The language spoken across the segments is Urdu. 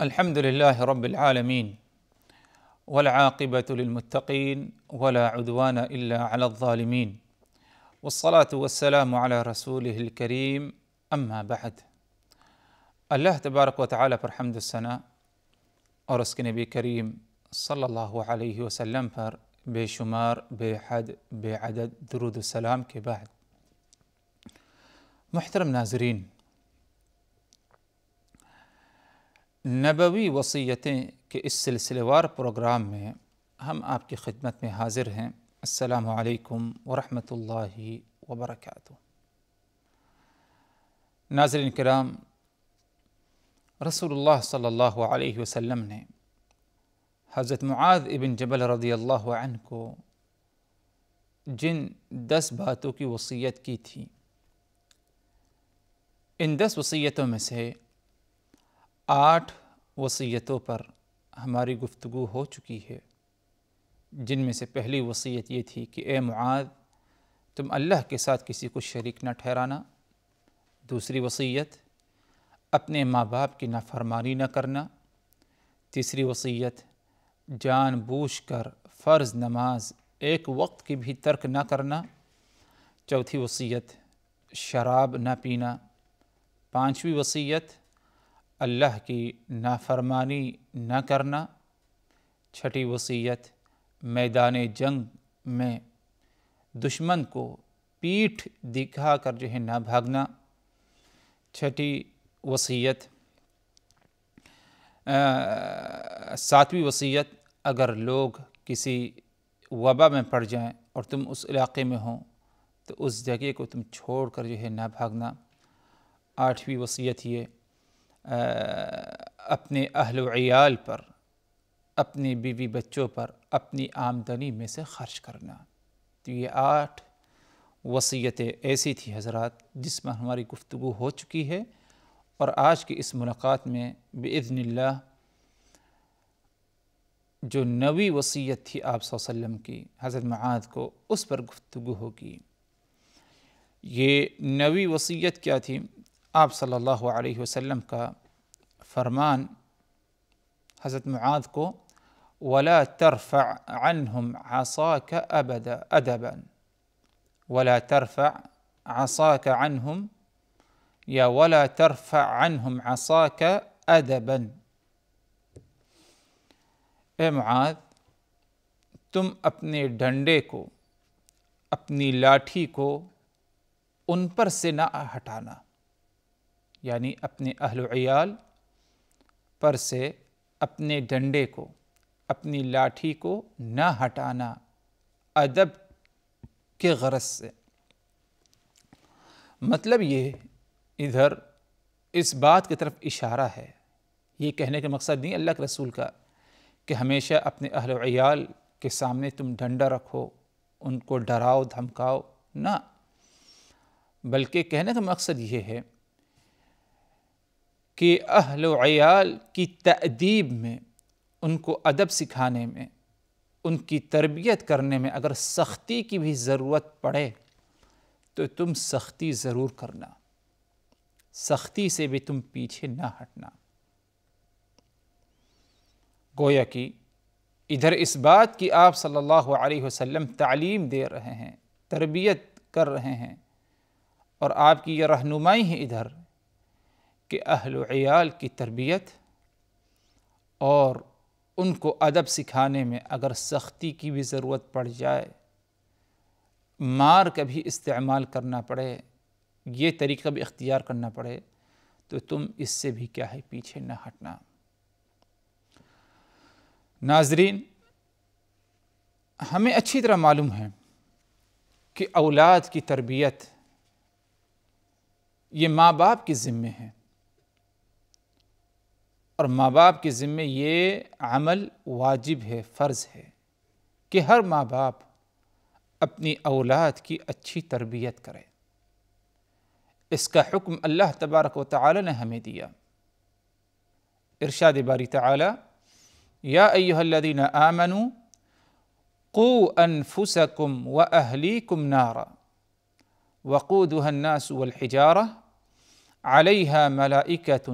الحمد لله رب العالمين، والعاقبة للمتقين ولا عدوان إلا على الظالمين، والصلاة والسلام على رسوله الكريم. اما بعد، اللہ تبارک و تعالیٰ پر حمد و ثنا اور اس کے نبی کریم صلی اللہ علیہ وسلم پر بے شمار بے حد بے عدد درود و سلام کے بعد، محترم ناظرین، نبوی وصیتیں کے اس سلسلے وار پروگرام میں ہم آپ کی خدمت میں حاضر ہیں۔ السلام علیکم ورحمۃ اللہ وبرکاتہ۔ ناظرین کرام، رسول اللہ صلی اللہ علیہ وسلم نے حضرت معاذ ابن جبل رضی اللہ عنہ کو جن 10 باتوں کی وصیت کی تھی، ان 10 وصیتوں میں سے 8 وصیتوں پر ہماری گفتگو ہو چکی ہے، جن میں سے پہلی وصیت یہ تھی کہ اے معاذ، تم اللہ کے ساتھ کسی کو شریک نہ ٹھہرانا۔ دوسری وصیت، اپنے ماں باپ کی نافرمانی نہ کرنا۔ تیسری وصیت، جان بوجھ کر فرض نماز ایک وقت کی بھی ترک نہ کرنا۔ چوتھی وصیت، شراب نہ پینا۔ پانچویں وصیت، اللہ کی نافرمانی نہ کرنا۔ چھٹی وصیت، میدان جنگ میں دشمن کو پیٹھ دکھا کر نہ بھاگنا۔ چھٹی وصیت، 7ویں وصیت، اگر لوگ کسی وبا میں پڑ جائیں اور تم اس علاقے میں ہوں تو اس جگہ کو تم چھوڑ کر نہ بھاگنا۔ 8ویں وصیت یہ، اپنے اہل و عیال پر، اپنی بیوی بچوں پر اپنی آمدنی میں سے خرچ کرنا۔ تو یہ 8 وصیتیں ایسی تھی حضرات جس میں ہماری گفتگو ہو چکی ہے، اور آج کی اس ملاقات میں بإذن اللہ جو 9ویں وصیت تھی آپ صلی اللہ علیہ وسلم کی حضرت معاذ کو، اس پر گفتگو ہوگی۔ یہ 9ویں وصیت کیا تھی؟ آپ صلی اللہ علیہ وسلم کا فرمان حضرت معاذ کو، وَلَا تَرْفَعْ عَنْهُمْ عَصَاكَ أَدَبًا، وَلَا تَرْفَعْ عَصَاكَ عَنْهُمْ، یا وَلَا تَرْفَعْ عَنْهُمْ عَصَاكَ أَدَبًا۔ اے معاذ، تم اپنے ڈنڈے کو، اپنی لاٹھی کو ان پر سے نہ ہٹانا، یعنی اپنے اہل و عیال پر سے اپنے ڈنڈے کو، اپنی لاٹھی کو نہ ہٹانا، ادب کے غرض سے۔ مطلب یہ ادھر اس بات کی طرف اشارہ ہے، یہ کہنے کا مقصد نہیں اللہ کے رسول کا کہ ہمیشہ اپنے اہل و عیال کے سامنے تم ڈنڈا رکھو، ان کو ڈراؤ دھمکاؤ، نہ، بلکہ کہنے کا مقصد یہ ہے کہ اہل و عیال کی تأدیب میں، ان کو ادب سکھانے میں، ان کی تربیت کرنے میں اگر سختی کی بھی ضرورت پڑے تو تم سختی ضرور کرنا، سختی سے بھی تم پیچھے نہ ہٹنا۔ گویا کہ ادھر اس بات کی آپ صلی اللہ علیہ وسلم تعلیم دے رہے ہیں، تربیت کر رہے ہیں، اور آپ کی یہ رہنمائی ہے ادھر کہ اہل و عیال کی تربیت اور ان کو ادب سکھانے میں اگر سختی کی بھی ضرورت پڑ جائے، مار کا بھی استعمال کرنا پڑے، یہ طریقہ بھی اختیار کرنا پڑے، تو تم اس سے بھی کیا ہے، پیچھے نہ ہٹنا۔ ناظرین، ہمیں اچھی طرح معلوم ہے کہ اولاد کی تربیت یہ ماں باپ کے ذمے ہے، اور ماں باپ کے ذمے یہ عمل واجب ہے، فرض ہے کہ ہر ماں باپ اپنی اولاد کی اچھی تربیت کرے۔ اس کا حکم اللہ تبارک و تعالی نے ہمیں دیا۔ ارشاد باری تعالی، یا ایھا الذین آمنوا قوا انفسکم واہلیکم نارا وقودها الناس والحجارہ علیہا ملائکۃ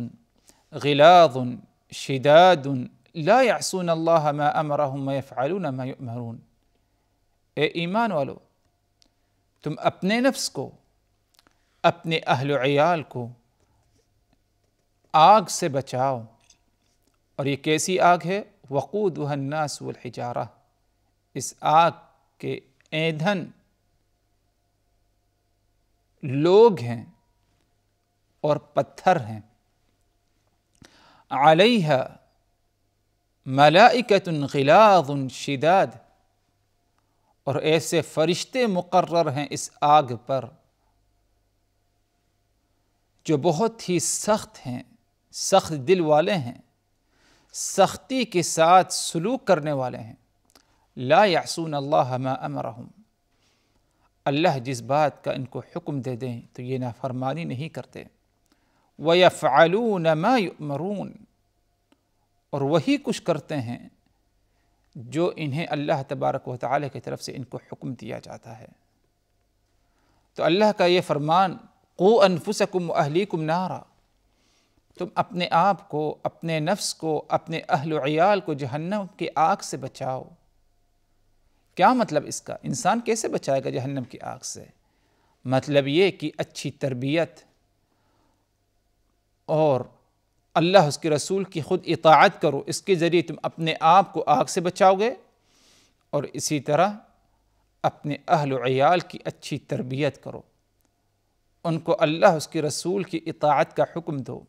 غلاظ شداد لا يعصون اللہ ما امرهم ويفعلون ما یؤمرون۔ اے ایمان والو، تم اپنے نفس کو، اپنے اہل و عیال کو آگ سے بچاؤ، اور یہ کیسی آگ ہے؟ وقودها الناس والحجارہ، اس آگ کے ایندھن لوگ ہیں اور پتھر ہیں۔ علیہا ملائکۃ غلاظ شداد، اور ایسے فرشتے مقرر ہیں اس آگ پر جو بہت ہی سخت ہیں، سخت دل والے ہیں، سختی کے ساتھ سلوک کرنے والے ہیں۔ لا یعصون اللہ ما امرہم، اللہ جس بات کا ان کو حکم دے دیں تو یہ نافرمانی نہیں کرتے۔ وَيَفْعَلُونَ مَا يُؤْمَرُونَ، اور وہی کچھ کرتے ہیں جو انہیں اللہ تبارک و تعالی کی طرف سے ان کو حکم دیا جاتا ہے۔ تو اللہ کا یہ فرمان قُوا أَنفُسَكُمْ وَأَهْلِيكُمْ نَارًا، تم اپنے آپ کو، اپنے نفس کو، اپنے اہل و عیال کو جہنم کی آگ سے بچاؤ۔ کیا مطلب اس کا؟ انسان کیسے بچائے گا جہنم کی آگ سے؟ مطلب یہ کہ اچھی تربیت اور اللہ اس کے رسول کی خود اطاعت کرو، اس کے ذریعے تم اپنے آپ کو آگ سے بچاؤ گے، اور اسی طرح اپنے اہل و عیال کی اچھی تربیت کرو، ان کو اللہ اس کے رسول کی اطاعت کا حکم دو،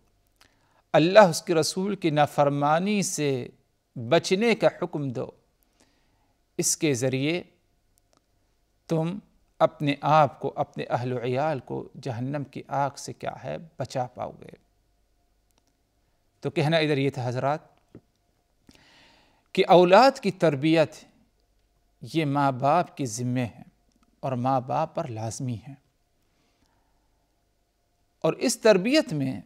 اللہ اس کے رسول کی نافرمانی سے بچنے کا حکم دو۔ اس کے ذریعے تم اپنے آپ کو، اپنے اہل و عیال کو جہنم کی آگ سے کیا ہے؟ بچا پاؤ گے۔ تو کہنا ادھر یہ تھا حضرات کہ اولاد کی تربیت یہ ماں باپ کے ذمے ہے اور ماں باپ پر لازمی ہے، اور اس تربیت میں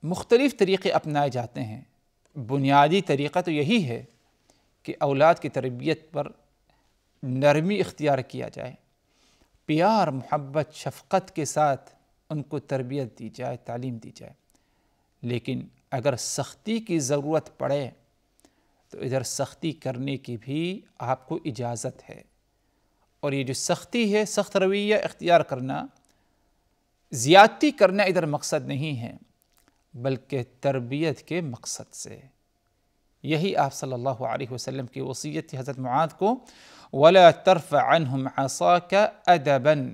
مختلف طریقے اپنائے جاتے ہیں۔ بنیادی طریقہ تو یہی ہے کہ اولاد کی تربیت پر نرمی اختیار کیا جائے، پیار، محبت، شفقت کے ساتھ ان کو تربیت دی جائے، تعلیم دی جائے۔ لیکن اگر سختی کی ضرورت پڑے تو ادھر سختی کرنے کی بھی آپ کو اجازت ہے، اور یہ جو سختی ہے، سخت رویہ اختیار کرنا، زیادتی کرنا ادھر مقصد نہیں ہے، بلکہ تربیت کے مقصد سے۔ یہی آپ صلی اللہ علیہ وسلم کی وصیت تھی حضرت معاذ کو، وَلَا تَرْفَعْ عَنْهُمْ عَصَاكَ أَدَبًا،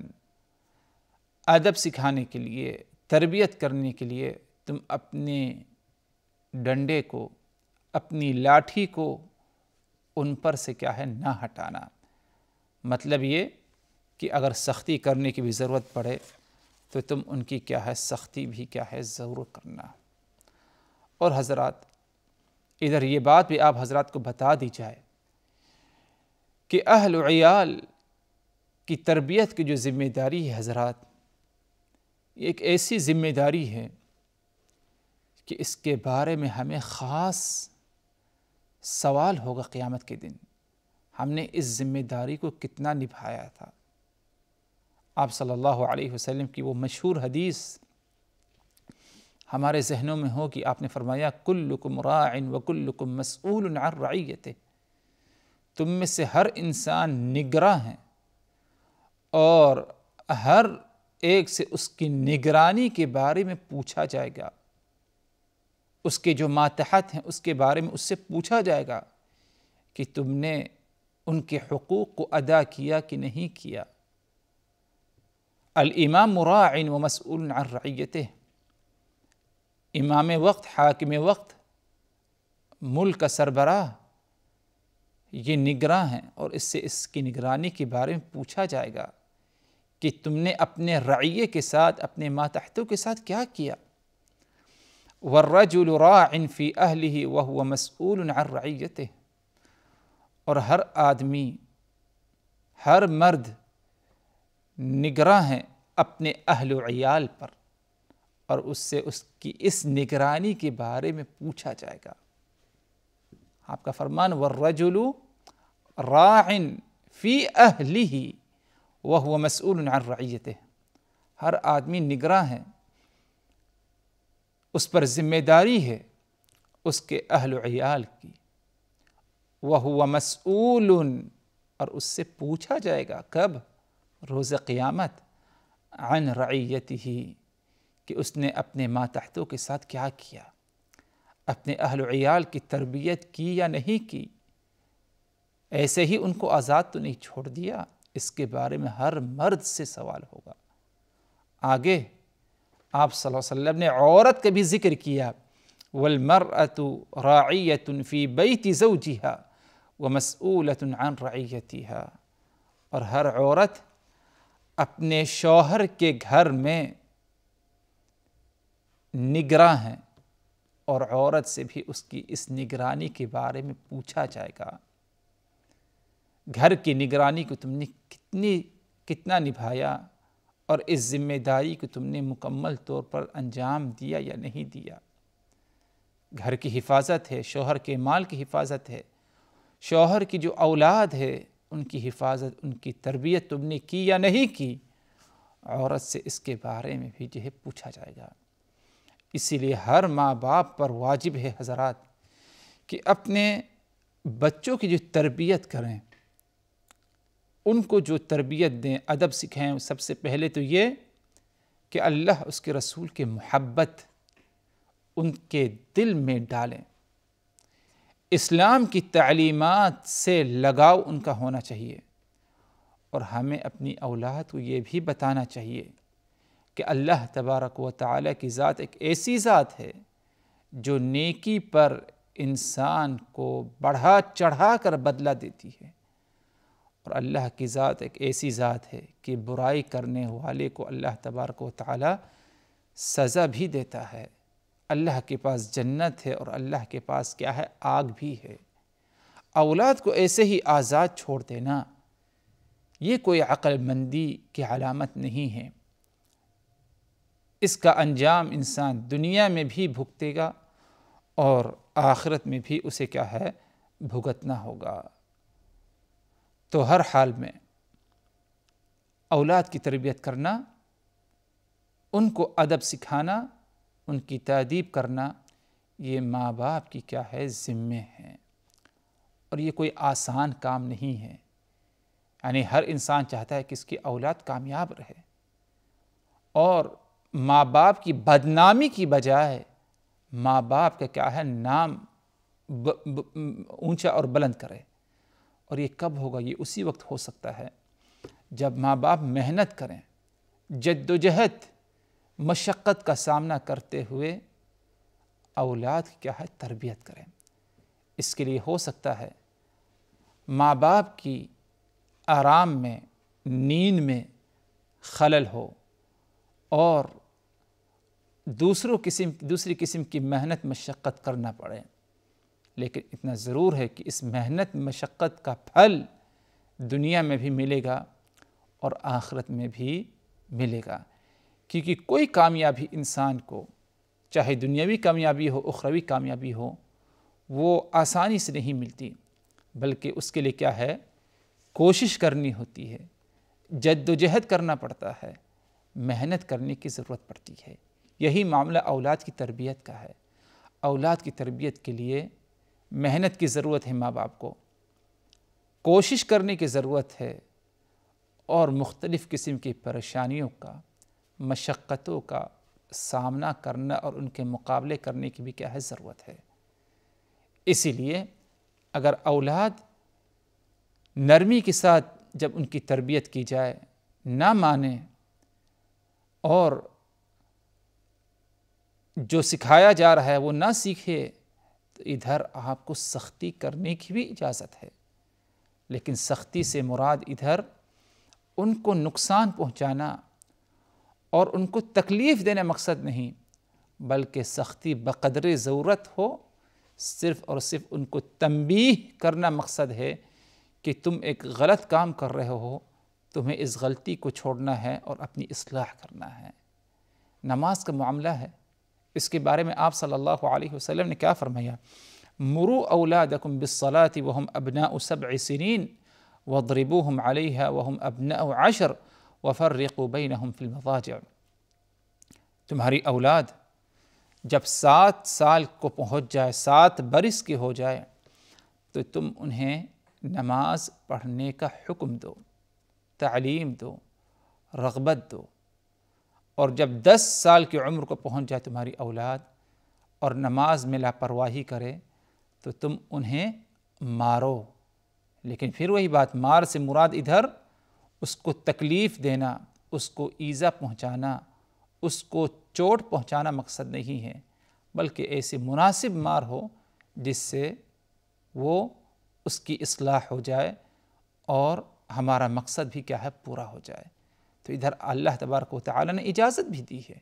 ادب سکھانے کے لیے، تربیت کرنے کے لیے تم اپنے ڈنڈے کو، اپنی لاٹھی کو ان پر سے کیا ہے؟ نہ ہٹانا۔ مطلب یہ کہ اگر سختی کرنے کی بھی ضرورت پڑے تو تم ان کی کیا ہے؟ سختی بھی کیا ہے؟ ضرور کرنا۔ اور حضرات ادھر یہ بات بھی آپ حضرات کو بتا دی جائے کہ اہل و عیال کی تربیت کی جو ذمہ داری ہے حضرات، یہ ایک ایسی ذمہ داری ہے کہ اس کے بارے میں ہمیں خاص سوال ہوگا قیامت کے دن، ہم نے اس ذمہ داری کو کتنا نبھایا تھا۔ آپ صلی اللہ علیہ وسلم کی وہ مشہور حدیث ہمارے ذہنوں میں ہو کہ آپ نے فرمایا کلکم راع وکلکم مسئول عن رعیتہ، تم میں سے ہر انسان نگراں ہے اور ہر ایک سے اس کی نگرانی کے بارے میں پوچھا جائے گا، اس کے جو ماتحت ہیں اس کے بارے میں اس سے پوچھا جائے گا کہ تم نے ان کے حقوق کو ادا کیا کہ نہیں کیا۔ الامام راع ومسئول عن رعیتہ، امام وقت، حاکم وقت، ملک کا سربراہ یہ نگراں ہیں، اور اس سے اس کی نگرانی کے بارے میں پوچھا جائے گا کہ تم نے اپنے رعیے کے ساتھ، اپنے ماتحتوں کے ساتھ کیا کیا۔ والرجل راع فی اہلہ وہو مسئول عن رعیتہ، اور ہر آدمی، ہر مرد نگراں ہے اپنے اہل و عیال پر، اور اس سے اس کی اس نگرانی کے بارے میں پوچھا جائے گا۔ آپ کا فرمان والرجل راع فی اہلہ وہو مسئول عن رعیتہ، ہر آدمی نگراں ہے، اس پر ذمہ داری ہے اس کے اہل و عیال کی، وَهُوَ مَسْئُولٌ، اور اس سے پوچھا جائے گا کب؟ روز قیامت، عن رعیتہ، کہ اس نے اپنے ماتحتوں کے ساتھ کیا کیا، اپنے اہل و عیال کی تربیت کی یا نہیں کی، ایسے ہی ان کو آزاد تو نہیں چھوڑ دیا۔ اس کے بارے میں ہر مرد سے سوال ہوگا۔ آگے آپ صلی اللہ علیہ وسلم نے عورت کا بھی ذکر کیا، وَالْمَرْأَةُ رَاعِيَّةٌ فِي بَيْتِ زَوْجِهَا وَمَسْئُولَةٌ عَنْ رَعِيَّتِهَا، اور ہر عورت اپنے شوہر کے گھر میں نگراں ہے، اور عورت سے بھی اس کی اس نگرانی کے بارے میں پوچھا جائے گا۔ گھر کی نگرانی کو تم نے کتنا نبھایا، اور اس ذمہ داری کو تم نے مکمل طور پر انجام دیا یا نہیں دیا۔ گھر کی حفاظت ہے، شوہر کے مال کی حفاظت ہے، شوہر کی جو اولاد ہے ان کی حفاظت، ان کی تربیت تم نے کی یا نہیں کی، عورت سے اس کے بارے میں بھی جو ہے پوچھا جائے گا۔ اسی لیے ہر ماں باپ پر واجب ہے حضرات کہ اپنے بچوں کی جو تربیت کریں، ان کو جو تربیت دیں، ادب سکھائیں، سب سے پہلے تو یہ کہ اللہ اس کے رسول کے محبت ان کے دل میں ڈالیں، اسلام کی تعلیمات سے لگاؤ ان کا ہونا چاہیے، اور ہمیں اپنی اولاد کو یہ بھی بتانا چاہیے کہ اللہ تبارک و تعالیٰ کی ذات ایک ایسی ذات ہے جو نیکی پر انسان کو بڑھا چڑھا کر بدلہ دیتی ہے، اور اللہ کی ذات ایک ایسی ذات ہے کہ برائی کرنے والے کو اللہ تبارک و تعالیٰ سزا بھی دیتا ہے۔ اللہ کے پاس جنت ہے اور اللہ کے پاس کیا ہے؟ آگ بھی ہے۔ اولاد کو ایسے ہی آزاد چھوڑ دینا یہ کوئی عقل مندی کی علامت نہیں ہے۔ اس کا انجام انسان دنیا میں بھی بھگتے گا اور آخرت میں بھی اسے کیا ہے؟ بھگتنا ہوگا۔ تو ہر حال میں اولاد کی تربیت کرنا، ان کو ادب سکھانا، ان کی تادیب کرنا، یہ ماں باپ کی کیا ہے؟ ذمے ہیں، اور یہ کوئی آسان کام نہیں ہے۔ یعنی ہر انسان چاہتا ہے کہ اس کی اولاد کامیاب رہے، اور ماں باپ کی بدنامی کی بجائے ماں باپ کا کیا ہے؟ نام اونچا اور بلند کرے۔ اور یہ کب ہوگا؟ یہ اسی وقت ہو سکتا ہے جب ماں باپ محنت کریں، جد و جہد، مشقت کا سامنا کرتے ہوئے اولاد کی کیا ہے؟ تربیت کریں۔ اس کے لیے ہو سکتا ہے ماں باپ کی آرام میں، نیند میں خلل ہو، اور دوسری قسم کی محنت مشقت کرنا پڑے، لیکن اتنا ضرور ہے کہ اس محنت مشقت کا پھل دنیا میں بھی ملے گا اور آخرت میں بھی ملے گا، کیونکہ کوئی کامیابی انسان کو، چاہے دنیاوی کامیابی ہو، اخروی کامیابی ہو، وہ آسانی سے نہیں ملتی، بلکہ اس کے لیے کیا ہے؟ کوشش کرنی ہوتی ہے، جد و جہد کرنا پڑتا ہے، محنت کرنے کی ضرورت پڑتی ہے۔ یہی معاملہ اولاد کی تربیت کا ہے۔ اولاد کی تربیت کے لیے محنت کی ضرورت ہے، ماں باپ کو کوشش کرنے کی ضرورت ہے، اور مختلف قسم کی پریشانیوں کا، مشقتوں کا سامنا کرنا اور ان کے مقابلے کرنے کی بھی کیا ہے؟ ضرورت ہے۔ اسی لیے اگر اولاد نرمی کے ساتھ جب ان کی تربیت کی جائے، نہ مانے، اور جو سکھایا جا رہا ہے وہ نہ سیکھے، تو ادھر آپ کو سختی کرنے کی بھی اجازت ہے، لیکن سختی سے مراد ادھر ان کو نقصان پہنچانا اور ان کو تکلیف دینا مقصد نہیں، بلکہ سختی بقدر ضرورت ہو، صرف اور صرف ان کو تنبیہ کرنا مقصد ہے کہ تم ایک غلط کام کر رہے ہو، تمہیں اس غلطی کو چھوڑنا ہے اور اپنی اصلاح کرنا ہے۔ نماز کا معاملہ ہے، اس کے بارے میں آپ صلی اللہ علیہ وسلم نے کیا فرمایا؟ مروا اولادکم بالصلاة وهم ابناء 7 سنین واضربوهم علیہا وهم ابناء 10 وفرقوا بینہم فی المضاجع۔ تمہاری اولاد جب 7 سال کو پہنچ جائے، 7 برس کے ہو جائے، تو تم انہیں نماز پڑھنے کا حکم دو، تعلیم دو، رغبت دو۔ اور جب 10 سال کی عمر کو پہنچ جائے تمہاری اولاد اور نماز میں لاپرواہی کرے تو تم انہیں مارو۔ لیکن پھر وہی بات، مار سے مراد ادھر اس کو تکلیف دینا، اس کو ایذا پہنچانا، اس کو چوٹ پہنچانا مقصد نہیں ہے، بلکہ ایسی مناسب مار ہو جس سے وہ اس کی اصلاح ہو جائے اور ہمارا مقصد بھی کیا ہے، پورا ہو جائے۔ تو ادھر اللہ تبارک و تعالی نے اجازت بھی دی ہے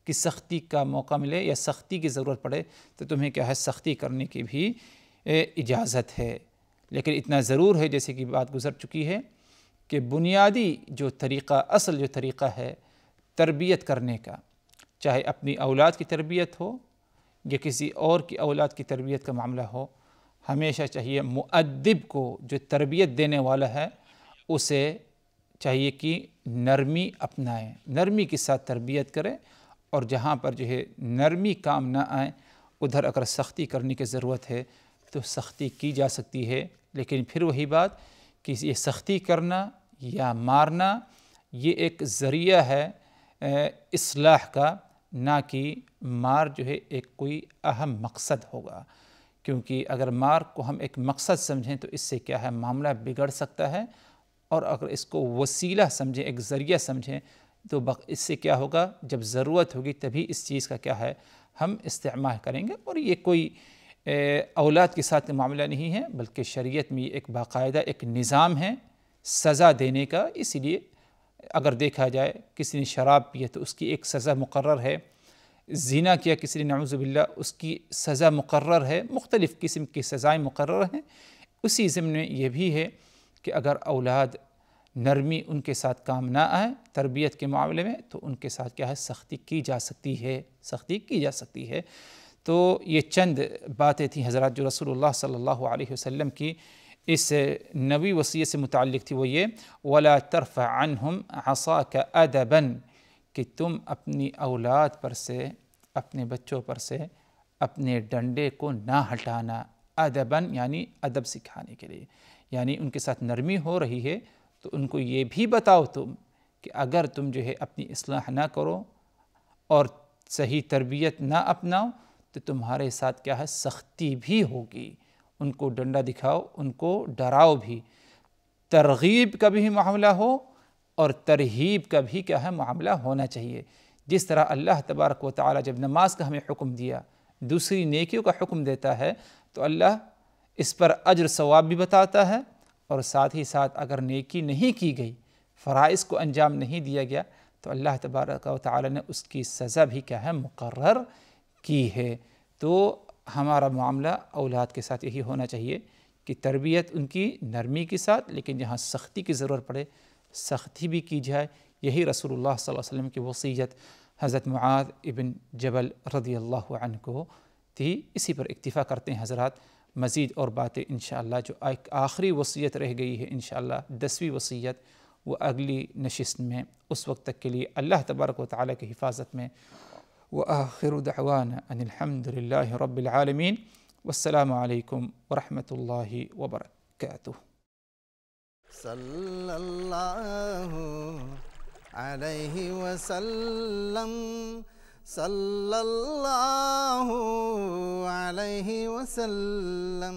کہ سختی کا موقع ملے یا سختی کی ضرورت پڑے تو تمہیں کیا ہے، سختی کرنے کی بھی اجازت ہے۔ لیکن اتنا ضرور ہے، جیسے کہ بات گزر چکی ہے، کہ بنیادی جو طریقہ، اصل جو طریقہ ہے تربیت کرنے کا، چاہے اپنی اولاد کی تربیت ہو یا کسی اور کی اولاد کی تربیت کا معاملہ ہو، ہمیشہ چاہیے مؤدب کو، جو تربیت دینے والا ہے، اسے چاہیے کہ نرمی اپنائیں، نرمی کے ساتھ تربیت کرے، اور جہاں پر جو ہے نرمی کام نہ آئے ادھر اگر سختی کرنے کی ضرورت ہے تو سختی کی جا سکتی ہے۔ لیکن پھر وہی بات کہ یہ سختی کرنا یا مارنا یہ ایک ذریعہ ہے اصلاح کا، نہ کہ مار جو ہے ایک کوئی اہم مقصد ہوگا، کیونکہ اگر مار کو ہم ایک مقصد سمجھیں تو اس سے کیا ہے، معاملہ بگڑ سکتا ہے، اور اگر اس کو وسیلہ سمجھیں، ایک ذریعہ سمجھیں، تو اس سے کیا ہوگا، جب ضرورت ہوگی تبھی اس چیز کا کیا ہے، ہم استعمال کریں گے۔ اور یہ کوئی اولاد کے ساتھ معاملہ نہیں ہے، بلکہ شریعت میں ایک باقاعدہ ایک نظام ہے سزا دینے کا۔ اسی لیے اگر دیکھا جائے کسی نے شراب پی تو اس کی ایک سزا مقرر ہے، زنا کیا کسی نے نعوذ باللہ اس کی سزا مقرر ہے، مختلف قسم کی سزائیں مقرر ہیں۔ اسی ضمن میں یہ بھی ہے کہ اگر اولاد نرمی ان کے ساتھ کام نہ آئے تربیت کے معاملے میں تو ان کے ساتھ کیا ہے، سختی کی جا سکتی ہے، سختی کی جا سکتی ہے۔ تو یہ چند باتیں تھیں حضرات جو رسول اللہ صلی اللہ علیہ وسلم کی اس نبی وصیت سے متعلق تھی، وہ یہ وَلَا تَرْفَعْ عَنْهُمْ عَصَاكَ أَدَبًا، کہ تم اپنی اولاد پر سے، اپنے بچوں پر سے اپنے ڈنڈے کو نہ ہٹانا، ادباً یعنی ادب سکھانے کے لیے، یعنی ان کے ساتھ نرمی ہو رہی ہے تو ان کو یہ بھی بتاؤ تم کہ اگر تم جو ہے اپنی اصلاح نہ کرو اور صحیح تربیت نہ اپناؤ تو تمہارے ساتھ کیا ہے، سختی بھی ہوگی۔ ان کو ڈنڈا دکھاؤ، ان کو ڈراؤ بھی، ترغیب کا بھی معاملہ ہو اور ترہیب کا بھی کیا ہے، معاملہ ہونا چاہیے۔ جس طرح اللہ تبارک و تعالی جب نماز کا ہمیں حکم دیا، دوسری نیکیوں کا حکم دیتا ہے، تو اللہ اس پر اجر ثواب بھی بتاتا ہے، اور ساتھ ہی ساتھ اگر نیکی نہیں کی گئی، فرائض کو انجام نہیں دیا گیا، تو اللہ تبارک و تعالی نے اس کی سزا بھی کیا ہے، مقرر کی ہے۔ تو ہمارا معاملہ اولاد کے ساتھ یہی ہونا چاہیے کہ تربیت ان کی نرمی کے ساتھ، لیکن جہاں سختی کی ضرورت پڑے سختی بھی کی جائے۔ یہی رسول اللہ صلی اللہ علیہ وسلم کی وصیت حضرت معاذ ابن جبل رضی اللہ عنہ کو تھی۔ اسی پر اکتفا کرتے ہیں حضرات، مزید اور باتیں انشاءاللہ جو ایک آخری وصیت رہ گئی ہے انشاءاللہ 10ویں وصیت، وہ اگلی نشست میں، اس وقت تک کے لیے اللہ تبارک و تعالی کی حفاظت میں۔ وآخر دعوانا ان الحمد للہ رب العالمین، والسلام علیکم ورحمۃ اللہ وبرکاتہ۔ صلی اللہ علیہ وسلم، صلی اللہ علیہ وسلم۔